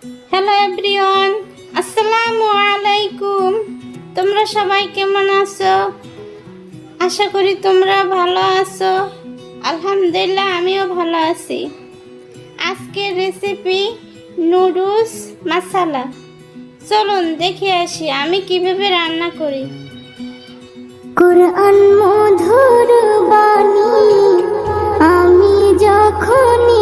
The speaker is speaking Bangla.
হ্যালো এভরিওয়ান, আসসালামু আলাইকুম। তোমরা সবাই কেমন আছো? আশা করি তোমরা ভালো আছো। আলহামদুলিল্লাহ, আমিও ভালো আছি। আজকের রেসিপি নুডলস মাসালা। চলুন দেখে আসি আমি কিভাবে রান্না করি। কুরআন মধুর বাণী আমি যখনই